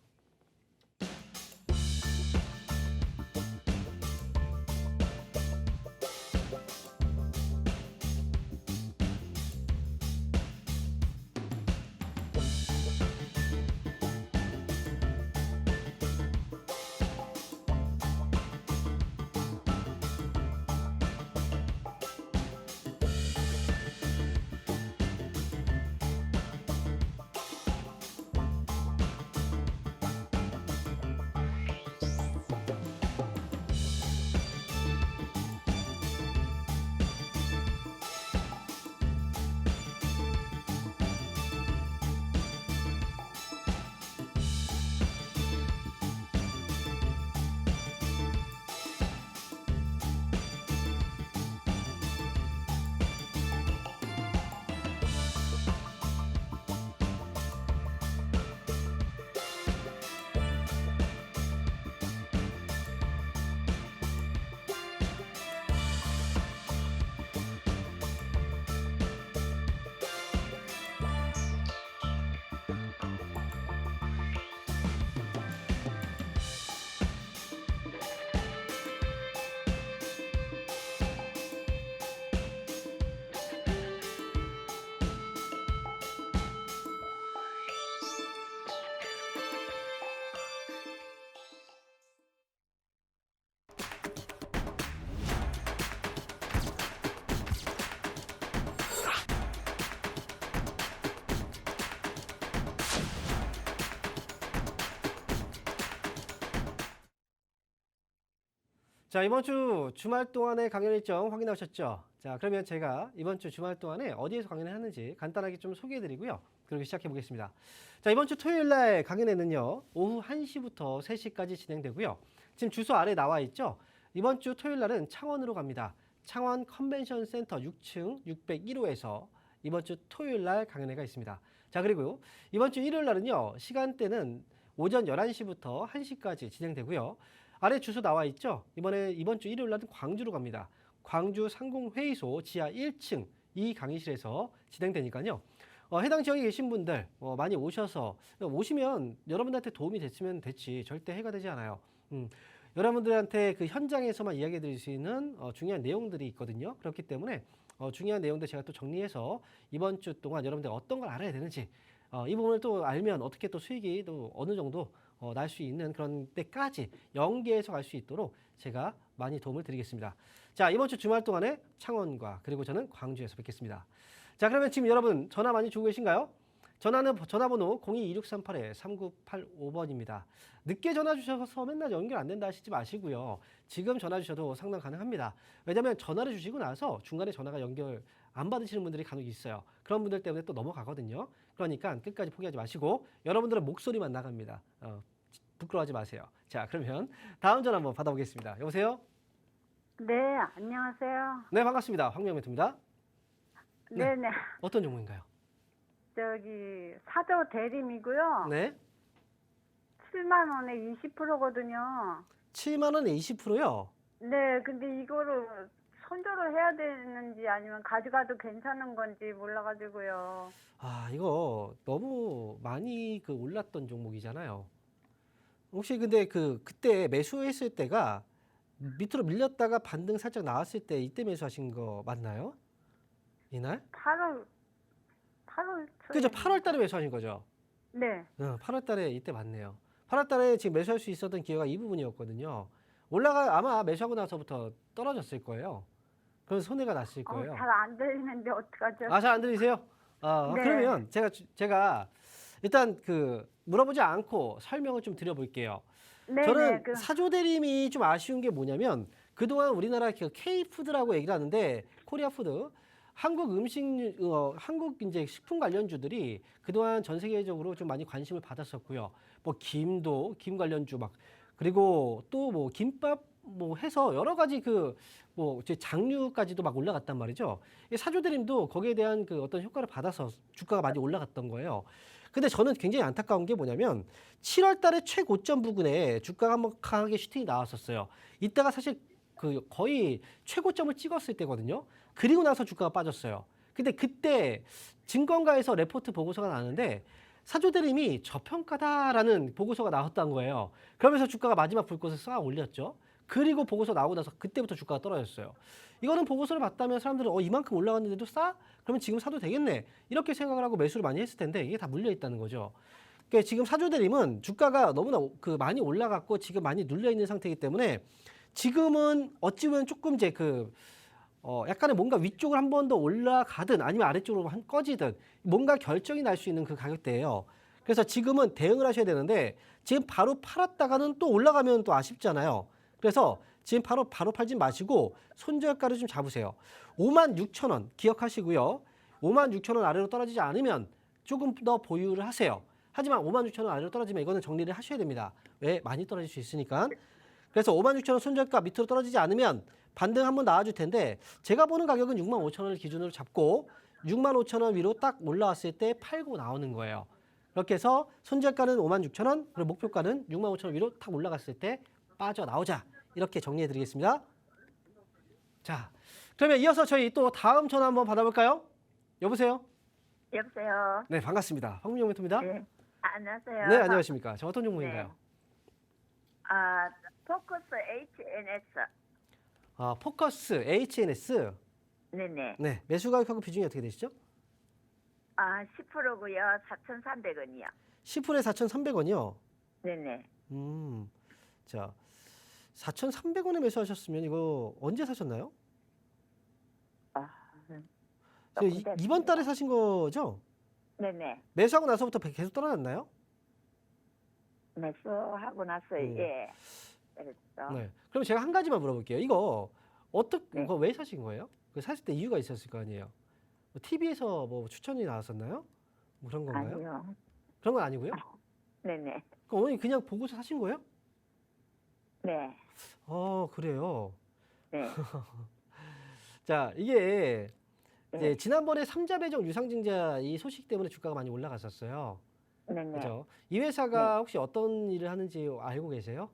자, 이번 주 주말 동안의 강연 일정 확인하셨죠? 자, 그러면 제가 이번 주 주말 동안에 어디에서 강연을 하는지 간단하게 좀 소개해 드리고요. 그렇게 시작해 보겠습니다. 자, 이번 주 토요일 날 강연회는요. 오후 1시부터 3시까지 진행되고요. 지금 주소 아래 나와 있죠? 이번 주 토요일 날은 창원으로 갑니다. 창원 컨벤션 센터 6층 601호에서 이번 주 토요일 날 강연회가 있습니다. 자, 그리고 이번 주 일요일 날은요. 시간대는 오전 11시부터 1시까지 진행되고요. 아래 주소 나와 있죠? 이번 주 일요일 날은 광주로 갑니다. 광주 상공회의소 지하 1층 이 강의실에서 진행되니까요. 해당 지역에 계신 분들 많이 오시면 여러분들한테 도움이 됐으면 됐지 절대 해가 되지 않아요. 여러분들한테 그 현장에서만 이야기해 드릴 수 있는 중요한 내용들이 있거든요. 그렇기 때문에 중요한 내용들 제가 또 정리해서 이번 주 동안 여러분들 어떤 걸 알아야 되는지 이 부분을 또 알면 어떻게 또 수익이 또 어느 정도 날 수 있는 그런 때까지 연계해서 갈 수 있도록 제가 많이 도움을 드리겠습니다. 자, 이번 주 주말 동안에 창원과 그리고 저는 광주에서 뵙겠습니다. 자, 그러면 지금 여러분 전화 많이 주고 계신가요? 전화번호 02-2638-3985번입니다. 늦게 전화 주셔서 맨날 연결 안 된다 하시지 마시고요. 지금 전화 주셔도 상담 가능합니다. 왜냐하면 전화를 주시고 나서 중간에 전화가 연결 안 받으시는 분들이 간혹 있어요. 그런 분들 때문에 또 넘어가거든요. 그러니까 끝까지 포기하지 마시고 여러분들의 목소리만 나갑니다. 부끄러워하지 마세요. 자, 그러면 다음 전화 한번 받아보겠습니다. 여보세요? 네, 안녕하세요. 네, 반갑습니다. 황명 멘토입니다. 네. 네네. 어떤 종목인가요? 사저 대림이고요. 네. 7만 원에 20%거든요. 7만 원에 20%요. 네, 근데 이거를 손절을 해야 되는지 아니면 가져가도 괜찮은 건지 몰라가지고요. 아, 이거 너무 많이 그 올랐던 종목이잖아요. 혹시 근데 그때 매수했을 때가 밑으로 밀렸다가 반등 살짝 나왔을 때 이때 매수하신 거 맞나요? 이날? 8월 그죠? 8월 달에 매수하신 거죠? 네. 8월 달에 이때 맞네요. 8월 달에 지금 매수할 수 있었던 기회가 이 부분이었거든요. 아마 매수하고 나서부터 떨어졌을 거예요. 그럼 손해가 났을 거예요. 잘 안 들리는데 어떡하죠? 아, 잘 안 들리세요? 네. 그러면 제가 일단 물어보지 않고 설명을 좀 드려볼게요. 네, 저는 네. 사조대림이 좀 아쉬운 게 뭐냐면 그동안 우리나라 K푸드라고 얘기를 하는데 코리아푸드 한국 이제 식품 관련주들이 그동안 전 세계적으로 좀 많이 관심을 받았었고요. 뭐 김 관련주 그리고 또 뭐 김밥 해서 여러 가지 장류까지도 막 올라갔단 말이죠. 이 사조대림도 거기에 대한 어떤 효과를 받아서 주가가 많이 올라갔던 거예요. 근데 저는 굉장히 안타까운 게 뭐냐면 7월 달에 최고점 부근에 주가가 한번 강하게 슈팅이 나왔었어요. 이때가 사실 거의 최고점을 찍었을 때거든요. 그리고 나서 주가가 빠졌어요. 근데 그때 증권가에서 레포트 보고서가 나왔는데 사조대림이 저평가다라는 보고서가 나왔다는 거예요. 그러면서 주가가 마지막 불꽃을 쌓아 올렸죠. 그리고 보고서 나오고 나서 그때부터 주가가 떨어졌어요. 이거는 보고서를 봤다면 사람들은 이만큼 올라갔는데도 싸? 그러면 지금 사도 되겠네. 이렇게 생각을 하고 매수를 많이 했을 텐데 이게 다 물려 있다는 거죠. 그러니까 지금 사조대림은 주가가 너무나 많이 올라갔고 지금 많이 눌려 있는 상태이기 때문에 지금은 어찌 보면 조금 이제 약간의 뭔가 위쪽을 한 번 더 올라가든 아니면 아래쪽으로 꺼지든 뭔가 결정이 날 수 있는 그 가격대예요. 그래서 지금은 대응을 하셔야 되는데 지금 바로 팔았다가는 또 올라가면 또 아쉽잖아요. 그래서 지금 바로 팔지 마시고 손절가를 좀 잡으세요. 56,000원 기억하시고요. 56,000원 아래로 떨어지지 않으면 조금 더 보유를 하세요. 하지만 56,000원 아래로 떨어지면 이거는 정리를 하셔야 됩니다. 왜? 많이 떨어질 수 있으니까. 그래서 56,000원 손절가 밑으로 떨어지지 않으면 반등 한번 나와줄 텐데 제가 보는 가격은 65,000원을 기준으로 잡고 65,000원 위로 딱 올라왔을 때 팔고 나오는 거예요. 그렇게 해서 손절가는 56,000원 그리고 목표가는 65,000원 위로 탁 올라갔을 때 빠져나오자. 이렇게 정리해 드리겠습니다. 자, 그러면 이어서 저희 또 다음 전화 한번 받아볼까요? 여보세요? 여보세요. 네, 반갑습니다. 황민영 멘토입니다. 네. 안녕하세요. 네, 안녕하십니까. 저 어떤 종목인가요? 포커스 HNS. 포커스 HNS. 네네. 네, 매수 가격하고 비중이 어떻게 되시죠? 10%고요. 4,300원이요. 10%에 4,300원이요. 네네. 자, 4,300원에 매수하셨으면 이거 언제 사셨나요? 이번 달에 사신 거죠? 네네. 매수하고 나서부터 계속 떨어졌나요? 매수하고 나서 예. 그랬죠. 네. 그럼 제가 한 가지만 물어볼게요. 이거 네. 왜 사신 거예요? 사실 때 이유가 있었을 거 아니에요. TV에서 추천이 나왔었나요? 그런 건가요? 아니요. 그런 건 아니고요. 네네. 그럼 어머니 그냥 보고서 사신 거예요? 네. 그래요. 네. 자, 이게 네. 이제 지난번에 삼자배정 유상증자 이 소식 때문에 주가가 많이 올라갔었어요. 네네. 그죠? 이 회사가 혹시 어떤 일을 하는지 알고 계세요?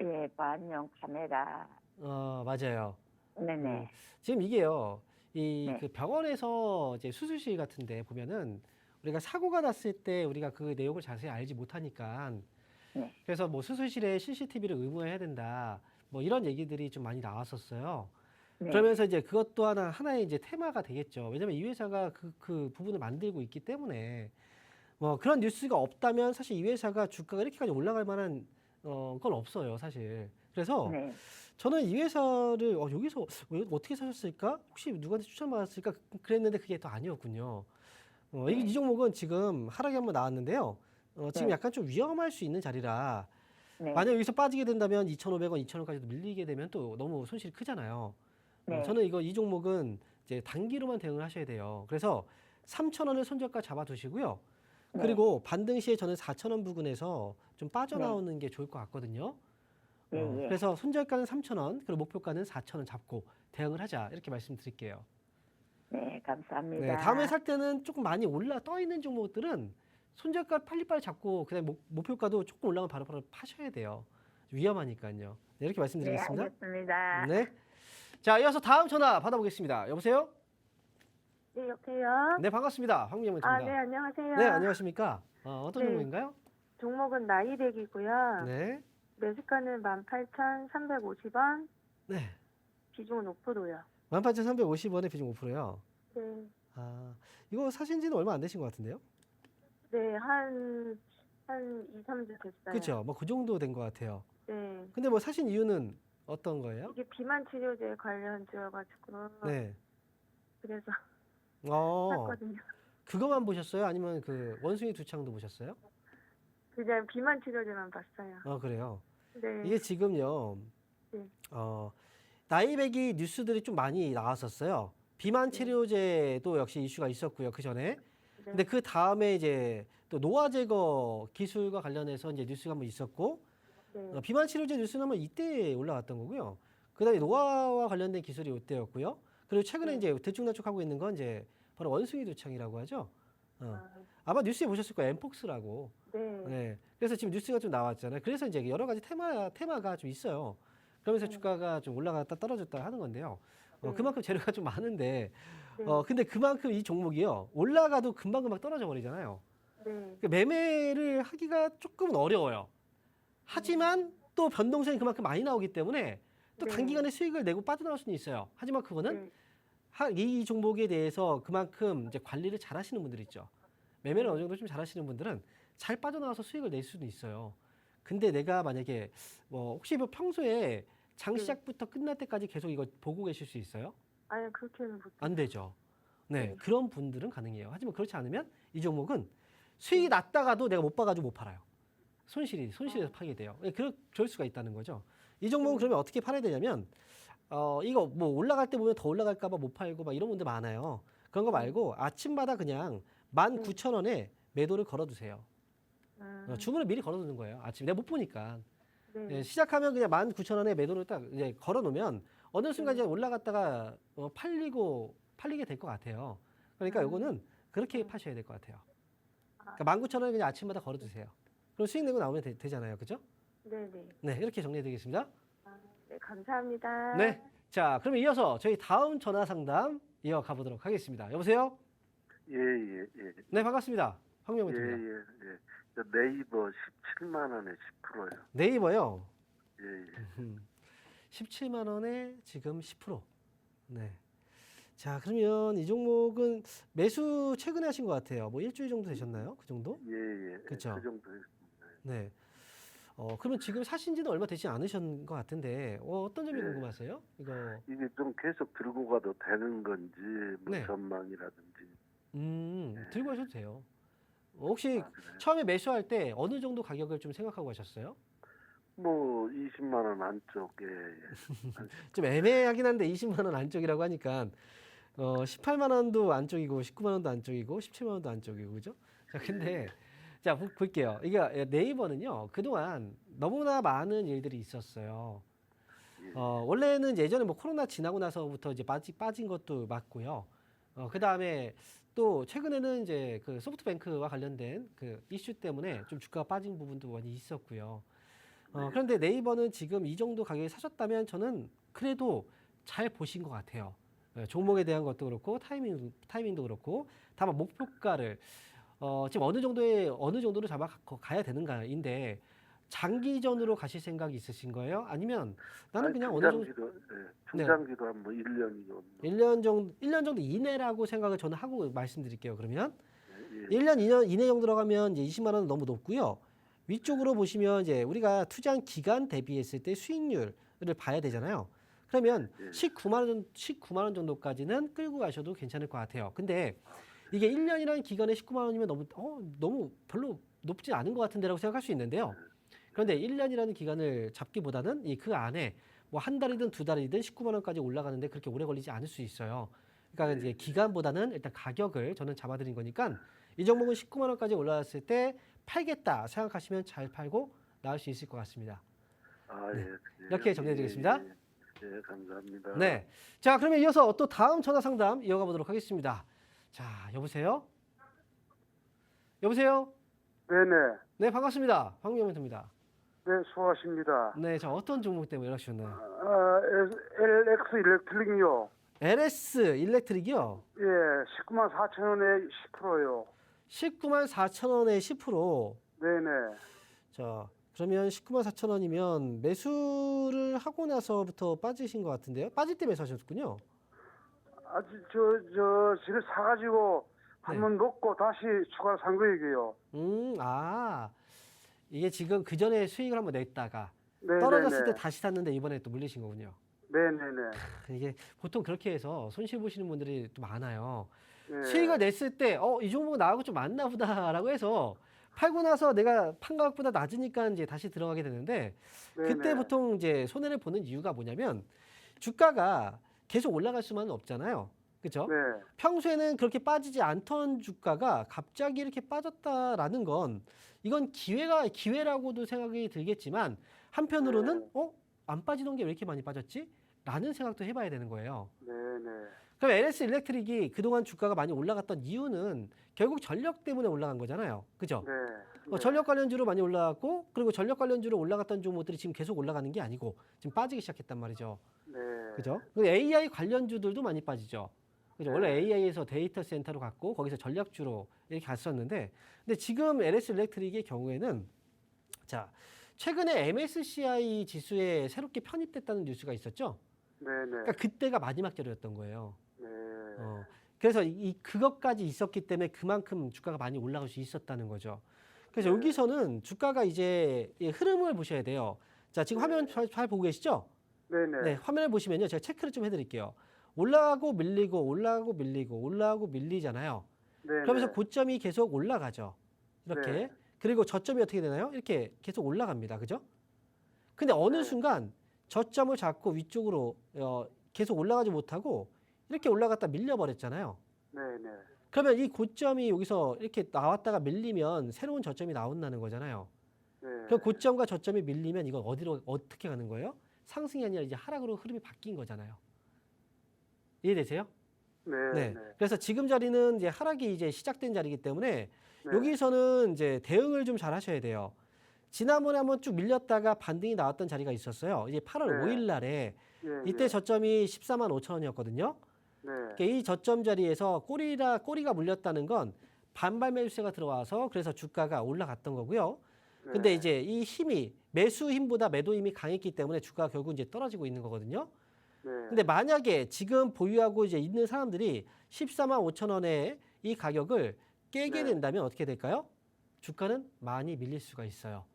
예, 반영 카메라. 맞아요. 네네. 지금 이게요. 네. 그 병원에서 이제 수술실 같은데 보면은 우리가 사고가 났을 때 우리가 그 내용을 자세히 알지 못하니까 네. 그래서 CCTV를 의무화해야 된다. 이런 얘기들이 좀 많이 나왔었어요. 네. 그러면서 이제 그것 또한 하나의 이제 테마가 되겠죠. 왜냐면 이 회사가 그 부분을 만들고 있기 때문에 그런 뉴스가 없다면 사실 이 회사가 주가가 이렇게까지 올라갈 만한 건 없어요, 사실. 그래서 네. 저는 이 회사를 여기서 어떻게 사셨을까? 혹시 누구한테 추천받았을까? 그랬는데 그게 또 아니었군요. 이 종목은 지금 하락이 한번 나왔는데요. 지금 네. 약간 좀 위험할 수 있는 자리라 네. 만약 여기서 빠지게 된다면 2,500원, 2,000원까지도 밀리게 되면 또 너무 손실이 크잖아요. 네. 저는 이 종목은 이제 단기로만 대응을 하셔야 돼요. 그래서 3,000원을 손절가 잡아두시고요. 네. 그리고 반등 시에 저는 4,000원 부근에서 좀 빠져나오는 게 좋을 것 같거든요. 예, 예. 그래서 손절가는 3,000원, 그리고 목표가는 4,000원 잡고 대응을 하자 이렇게 말씀드릴게요. 네, 감사합니다. 네, 다음에 살 때는 조금 많이 올라 떠 있는 종목들은 손절가 빨리빨리 잡고 그다음에 목표가도 조금 올라가면 바로바로 파셔야 돼요. 위험하니까요. 네, 이렇게 네, 말씀드리겠습니다. 알겠습니다. 네. 자, 이어서 다음 전화 받아보겠습니다. 여보세요? 네, 여보세요? 네, 반갑습니다. 황민영입니다. 아, 네, 안녕하세요. 네, 안녕하십니까? 어떤 네. 종목인가요? 종목은 나이백이고요. 네. 매수가는 18,350원, 네. 비중은 5%요. 18,350원에 비중 5%요. 네, 아, 이거 사신 지는 얼마 안 되신 것 같은데요? 네, 한 2, 3주 됐어요. 그렇죠. 뭐 그 정도 된 것 같아요. 네. 근데 뭐 사신 이유는 어떤 거예요? 이게 비만 치료제 관련주여가지고 네. 그래서 어, 샀거든요. 그거만 보셨어요? 아니면 그 원숭이 두 창도 보셨어요? 그냥 비만 치료제만 봤어요. 그래요. 네. 이게 지금요, 네. 나이배기 뉴스들이 좀 많이 나왔었어요. 비만 네. 치료제도 역시 이슈가 있었고요, 그 전에. 네. 근데 그 다음에 이제 또 노화 제거 기술과 관련해서 이제 뉴스가 한번 있었고, 네. 비만 치료제 뉴스는 한번 이때 올라왔던 거고요. 그다음에 노화와 관련된 기술이 이때였고요. 그리고 최근에 네. 이제 들쭉날쭉하고 있는 건 이제 바로 원숭이 두창이라고 하죠. 아, 아마 뉴스에 보셨을 거예요, 엠폭스라고. 네. 네. 그래서 지금 뉴스가 좀 나왔잖아요. 그래서 이제 여러 가지 테마가 좀 있어요. 그러면서 네. 주가가 좀 올라갔다 떨어졌다 하는 건데요. 네. 그만큼 재료가 좀 많은데, 네. 근데 그만큼 이 종목이요, 올라가도 금방금방 떨어져 버리잖아요. 네. 그 매매를 하기가 조금은 어려워요. 하지만 또 변동성이 그만큼 많이 나오기 때문에 또 네. 단기간에 수익을 내고 빠져나올 수는 있어요. 하지만 그거는 네. 이 종목에 대해서 그만큼 이제 관리를 잘 하시는 분들 있죠. 매매를 네. 어느 정도 좀 잘 하시는 분들은 잘 빠져나와서 수익을 낼 수도 있어요. 근데 내가 만약에 뭐 혹시 뭐 평소에 장 네. 시작부터 끝날 때까지 계속 이거 보고 계실 수 있어요? 아니, 그렇게는 못해요. 안 되죠. 네, 네. 그런 분들은 가능해요. 하지만 그렇지 않으면 이 종목은 수익이 났다가도 내가 못 봐가지고 못 팔아요. 손실에서 파게 돼요. 그럴 수가 있다는 거죠. 이 종목은 그러면 어떻게 팔아야 되냐면, 이거 뭐 올라갈 때 보면 더 올라갈까봐 못 팔고 막 이런 분들 많아요. 그런 거 말고 아침마다 그냥 19,000원에 매도를 걸어두세요. 주문을 미리 걸어두는 거예요. 아침에 내가 못 보니까. 네. 예, 시작하면 그냥 19,000원에 매도를 딱 이제 걸어놓으면 어느 순간 이제 올라갔다가 팔리게 될 것 같아요. 그러니까 요거는 그렇게 파셔야 될 것 같아요. 그러니까 19,000원에 그냥 아침마다 걸어두세요. 그럼 수익 내고 나오면 되잖아요. 그죠? 네네. 네, 이렇게 정리해드리겠습니다. 네, 감사합니다. 네. 자, 그러면 이어서 저희 다음 전화 상담 이어가 보도록 하겠습니다. 여보세요? 예, 예, 예. 네, 반갑습니다. 예, 황명훈입니다. 예, 예. 저 네이버 17만 원에 10%요. 네이버요. 예, 예. 17만 원에 지금 10%. 네. 자, 그러면 이 종목은 매수 최근에 하신 것 같아요. 뭐 일주일 정도 되셨나요? 그 정도? 예, 예. 그쵸. 그 정도 했습니다. 네. 그러면 지금 사신 지는 얼마 되지 않으신 것 같은데, 어떤 점이 네. 궁금하세요? 이거, 이게 좀 계속 들고 가도 되는 건지, 뭐 네. 전망이라든지. 들고 가셔도 돼요. 혹시 아, 그래요? 처음에 매수할 때 어느 정도 가격을 좀 생각하고 하셨어요? 뭐 20만 원 안쪽에. 좀 애매하긴 한데 20만 원 안쪽이라고 하니까 18만 원도 안쪽이고 19만 원도 안쪽이고 17만 원도 안쪽이고 그죠? 자, 근데 자 볼게요. 이게 네이버는요 그동안 너무나 많은 일들이 있었어요. 예. 원래는 예전에 뭐 코로나 지나고 나서부터 이제 빠진 것도 맞고요. 그 다음에 또 최근에는 이제 그 소프트뱅크와 관련된 그 이슈 때문에 좀 주가가 빠진 부분도 많이 있었고요. 그런데 네이버는 지금 이 정도 가격에 사셨다면 저는 그래도 잘 보신 것 같아요. 종목에 대한 것도 그렇고 타이밍도 그렇고 다만 목표가를 지금 어느 정도로 잡아 가야 되는가인데 장기전으로 가실 생각이 있으신 거예요? 아니면 나는 그냥 어느 정도 중장기로 한 뭐 1년이요. 1년 정도 이내라고 생각을 저는 하고 말씀드릴게요. 그러면 예, 예. 1년, 2년 이내 정도로 가면 이제 20만 원은 너무 높고요. 위쪽으로 보시면 이제 우리가 투자한 기간 대비했을 때 수익률을 봐야 되잖아요. 그러면 예. 19만 원 정도까지는 끌고 가셔도 괜찮을 것 같아요. 근데 이게 1년이라는 기간에 19만 원이면 너무 별로 높지 않은 것 같은데라고 생각할 수 있는데요. 그런데 1년이라는 기간을 잡기보다는 그 안에 뭐 한 달이든 두 달이든 19만 원까지 올라가는데 그렇게 오래 걸리지 않을 수 있어요. 그러니까 이제 기간보다는 일단 가격을 저는 잡아드린 거니까 이 종목은 19만 원까지 올라왔을 때 팔겠다 생각하시면 잘 팔고 나올 수 있을 것 같습니다. 아, 네. 예. 그래요? 이렇게 정리해드리겠습니다. 예, 예. 예, 감사합니다. 네. 자, 그러면 이어서 또 다음 전화 상담 이어가 보도록 하겠습니다. 자, 여보세요? 여보세요? 네네. 네, 반갑습니다. 황명현입니다. 네, 수고하십니다. 네, 자, 어떤 종목 때문에 연락 주셨나요? LX 일렉트릭이요. LS 일렉트릭이요? 예, 19만 4천 원에 10%요. 19만 4천 원에 10%. 네네. 자, 그러면 19만 4천 원이면 매수를 하고 나서부터 빠지신 것 같은데요? 빠질 때 매수하셨군요. 아직 집에 사가지고 한번 놓고 다시 추가로 산 거예요. 아, 이게 지금 그 전에 수익을 한번 냈다가 네네네. 떨어졌을 때 다시 샀는데 이번에 또 물리신 거군요. 네네네. 이게 보통 그렇게 해서 손실 보시는 분들이 또 많아요. 네. 수익을 냈을 때, 이 종목 나하고 좀 맞나 보다라고 해서 팔고 나서 내가 판 가격보다 낮으니까 이제 다시 들어가게 되는데 그때 네네. 보통 이제 손해를 보는 이유가 뭐냐면 주가가 계속 올라갈 수만은 없잖아요. 그렇죠? 네. 평소에는 그렇게 빠지지 않던 주가가 갑자기 이렇게 빠졌다라는 건 이건 기회라고도 생각이 들겠지만 한편으로는 안 빠지던 게 왜 이렇게 많이 빠졌지? 라는 생각도 해봐야 되는 거예요. 네네. 그럼 LS 일렉트릭이 그동안 주가가 많이 올라갔던 이유는 결국 전력 때문에 올라간 거잖아요. 그죠? 네. 전력 관련주로 많이 올라갔고 그리고 전력 관련주로 올라갔던 종목들이 지금 계속 올라가는 게 아니고 지금 빠지기 시작했단 말이죠. 네. 그죠? 그리고 AI 관련주들도 많이 빠지죠. 그죠? 원래 AI에서 데이터 센터로 갔고 거기서 전략주로 이렇게 갔었는데 근데 지금 LS 일렉트릭의 경우에는 자, 최근에 MSCI 지수에 새롭게 편입됐다는 뉴스가 있었죠. 네네. 그러니까 그때가 마지막 자리였던 거예요. 네. 그래서 그것까지 있었기 때문에 그만큼 주가가 많이 올라갈 수 있었다는 거죠. 그래서 여기서는 주가가 이제 이 흐름을 보셔야 돼요. 자, 지금 화면 잘 보고 계시죠? 네네. 네, 화면을 보시면요. 제가 체크를 좀 해드릴게요. 올라가고 밀리고 올라가고 밀리고 올라가고 밀리잖아요. 네네. 그러면서 고점이 계속 올라가죠. 이렇게. 네. 그리고 저점이 어떻게 되나요? 이렇게 계속 올라갑니다. 그죠? 근데 어느 네. 순간 저점을 잡고 위쪽으로 계속 올라가지 못하고 이렇게 올라갔다 밀려버렸잖아요. 네네. 그러면 이 고점이 여기서 이렇게 나왔다가 밀리면 새로운 저점이 나온다는 거잖아요. 네. 그럼 고점과 저점이 밀리면 이건 어디로 어떻게 가는 거예요? 상승이 아니라 이제 하락으로 흐름이 바뀐 거잖아요. 이해되세요? 네. 네. 네. 그래서 지금 자리는 이제 하락이 이제 시작된 자리이기 때문에 네. 여기서는 이제 대응을 좀 잘 하셔야 돼요. 지난번에 한번 쭉 밀렸다가 반등이 나왔던 자리가 있었어요. 이제 8월 네. 5일 날에 예, 이때 예. 저점이 14만 5천 원이었거든요. 네. 그러니까 이 저점 자리에서 꼬리가 물렸다는 건 반발 매수세가 들어와서 그래서 주가가 올라갔던 거고요. 근데 네. 이제 이 힘이 매수 힘보다 매도 힘이 강했기 때문에 주가가 결국 이제 떨어지고 있는 거거든요. 네. 근데 만약에 지금 보유하고 이제 있는 사람들이 14만 5천 원의 이 가격을 깨게 네. 된다면 어떻게 될까요? 주가는 많이 밀릴 수가 있어요.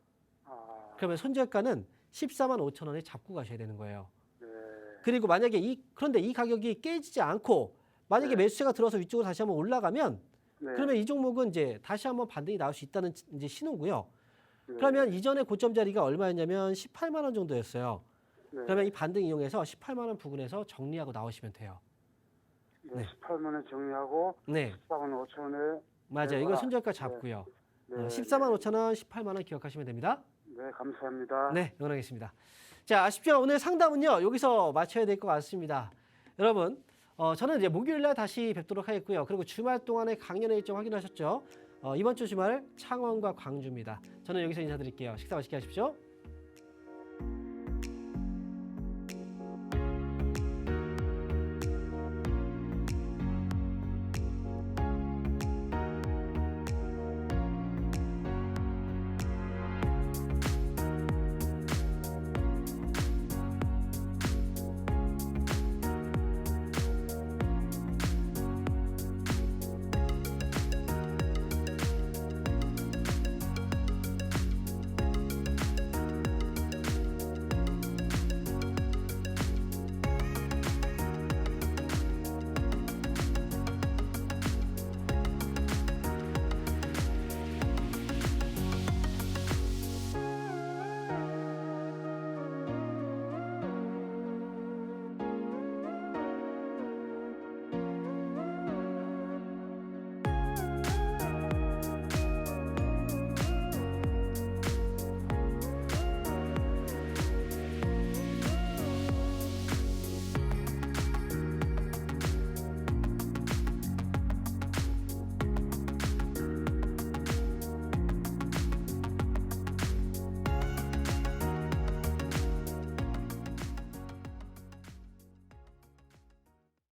아, 그러면 손절가는 14만 5천 원에 잡고 가셔야 되는 거예요. 네. 그리고 만약에 그런데 이 가격이 깨지지 않고 만약에 네. 매수세가 들어서 위쪽으로 다시 한번 올라가면 네. 그러면 이 종목은 이제 다시 한번 반등이 나올 수 있다는 이제 신호고요. 네. 그러면 이전에 고점 자리가 얼마였냐면 18만 원 정도였어요. 네. 그러면 이 반등 이용해서 18만 원 부근에서 정리하고 나오시면 돼요. 네. 네. 18만 원 정리하고 네, 14만 5천 원에 맞아요. 이거 손절가 잡고요. 네. 14만 5천 원, 18만 원 기억하시면 됩니다. 네, 감사합니다. 네, 응원하겠습니다. 자, 아쉽지만 오늘 상담은요 여기서 마쳐야 될 것 같습니다. 여러분, 저는 이제 목요일날 다시 뵙도록 하겠고요. 그리고 주말 동안에 강연의 일정 확인하셨죠? 이번 주 주말 창원과 광주입니다. 저는 여기서 인사드릴게요. 식사 맛있게 하십시오.